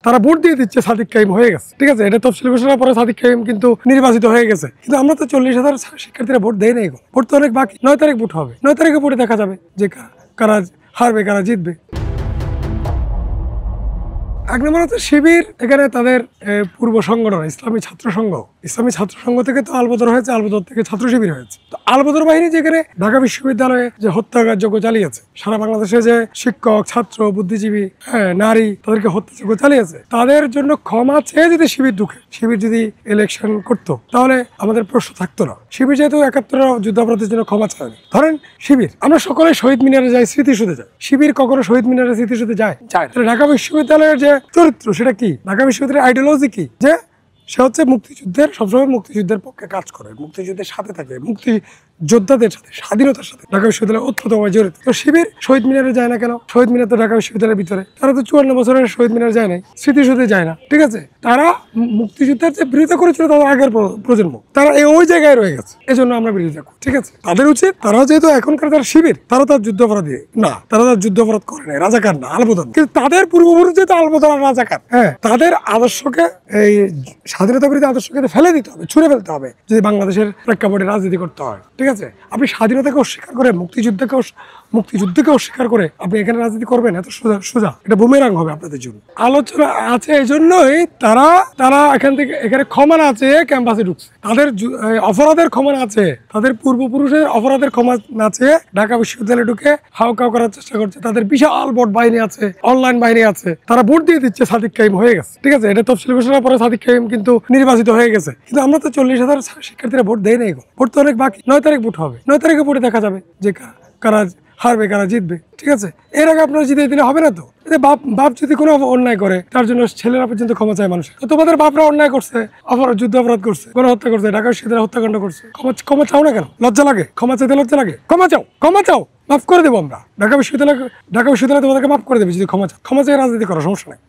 তারা ভোট দিয়ে দিচ্ছে সাদিক কাইম হয়ে গেছে, ঠিক আছে। এটা তফসিল ঘোষণার পরে সাদিক কাইম কিন্তু নির্বাচিত হয়ে গেছে, কিন্তু আমরা তো 40,000 শিক্ষার্থীরা ভোট দেয় নাই। ভোট তো অনেক বাকি। 9 তারিখ ভোট হবে, 9 তারিখে ভোটে দেখা যাবে যে কারা হারবে কারা জিতবে। এক নম্বর হচ্ছে শিবির, এখানে তাদের পূর্ব সংগঠন ইসলামী ছাত্র সংঘ থেকে তো আলবদর হয়েছে, আলবদর থেকে ছাত্র শিবির হয়েছে। তো আলবদর বাহিনী যেখানে ঢাকা বিশ্ববিদ্যালয়ে যে হত্যাযজ্ঞ চালিয়েছে, সারা বাংলাদেশে যে শিক্ষক ছাত্র বুদ্ধিজীবী নারী তাদেরকে হত্যাযজ্ঞ চালিয়েছে, তাদের জন্য ক্ষমা চেয়ে যদি শিবির ঢুকে, শিবির যদি ইলেকশন করতো, তাহলে আমাদের প্রশ্ন থাকতো না। শিবির যেহেতু 71 যুদ্ধাপরাধের জন্য ক্ষমা চায়নি। ধরেন শিবির, আমরা সকলে শহীদ মিনারে যাই, স্মৃতিসৌধে যাই, শিবির কখনো শহীদ মিনারে স্মৃতিসৌধে যায়? ঢাকা বিশ্ববিদ্যালয়ের যে চরিত্র সেটা কি, ঢাকা বিশ্ববিদ্যালয়ের আইডিওলজি কি, যে সে হচ্ছে মুক্তিযুদ্ধের, সবসময় মুক্তিযুদ্ধের পক্ষে কাজ করে, মুক্তিযুদ্ধের সাথে থাকে, মুক্তিযোদ্ধাদের সাথে, স্বাধীনতার সাথে ঢাকা বিশ্ববিদ্যালয় ওতপ্রোতভাবে জড়িত। তো শিবির শহীদ মিনারে যায় না কেন? শহীদ মিনার তো ঢাকা বিশ্ববিদ্যালয়ের ভিতরে, তারা তো 54 বছরের শহীদ মিনার যায় নাই, স্মৃতিসৌধে যায় না, ঠিক আছে। তারা মুক্তিযুদ্ধের যে বিরোধিতা করেছিল তাদের আগের প্রজন্ম, তারা ওই জায়গায় রয়ে গেছে, এজন্য আমরা বিরোধিতা করি, ঠিক আছে। তাদের উচিত, তারা যেহেতু এখনকার তারা শিবির, তারা তার যুদ্ধাপরাধী না, তারা তার যুদ্ধাপরাধ করে নাই, রাজাকার না, আলবদর। কিন্তু তাদের পূর্বপুরুষ যেহেতু আলবদর আর রাজাকার, তাদের আদর্শকে, এই স্বাধীনতা বিরোধী আদর্শকে ফেলে দিতে হবে, ছুঁড়ে ফেলতে হবে যদি বাংলাদেশের প্রেক্ষাপটে রাজনীতি করতে হয়, ঠিক আছে। আপনি স্বাধীনতাকে অস্বীকার করে, মুক্তিযুদ্ধকে অস্বীকার করে আপনি এখানে রাজনীতি করবেন, এত সোজা? এটা বুমেরাং হবে আপনাদের জন্য। আলোচনা আছে এই জন্যই তারা এখানে ক্ষমা না চেয়ে ক্যাম্পাসে ঢুকছে, তাদের অপরাধের ক্ষমা না চেয়ে, তাদের পূর্বপুরুষের অপরাধের ক্ষমা না চেয়ে ঢাকা বিশ্ববিদ্যালয়ে ঢুকে হাউকাউ করার চেষ্টা করছে। তাদের বিশাল ভোট বাহিনী আছে, অনলাইন বাহিনী আছে, তারা ভোট দিয়ে দিচ্ছে সাদিক কাইম হয়ে গেছে, ঠিক আছে। এটা তফসিল ঘোষণার পরে সাদিক কাইম কিন্তু নির্বাচিত হয়ে গেছে, কিন্তু আমরা তো 40,000 শিক্ষার্থীরা ভোট দেয় নাই। ভোট তো অনেক বাকি। 9 তারিখ ভোট হবে, 9 তারিখে ভোটে দেখা যাবে যে কারা হারবে কারা জিতবে, ঠিক আছে। এর আগে আপনারা জিতে দিলে হবে না তো। বাপ যদি কোনো অন্যায় করে, তার জন্য ছেলেরা পর্যন্ত ক্ষমা চায় মানুষ। তো তোমাদের বাপরা অন্যায় করছে, যুদ্ধ অপরাধ করছে, গণহত্যা করছে, ঢাকা বিশ্ববিদ্যালয়ে হত্যাকাণ্ড করছে, ক্ষমা চাও না কেন? লজ্জা লাগে? ক্ষমা চাইতে লজ্জা লাগে? ক্ষমা চাও, মাফ করে দেবো আমরা। ঢাকা বিশ্ববিদ্যালয় তোমাদেরকে মাফ করে দেবে যদি ক্ষমা চাও। ক্ষমা চাই রাজনীতি করার সমস্যা নেই।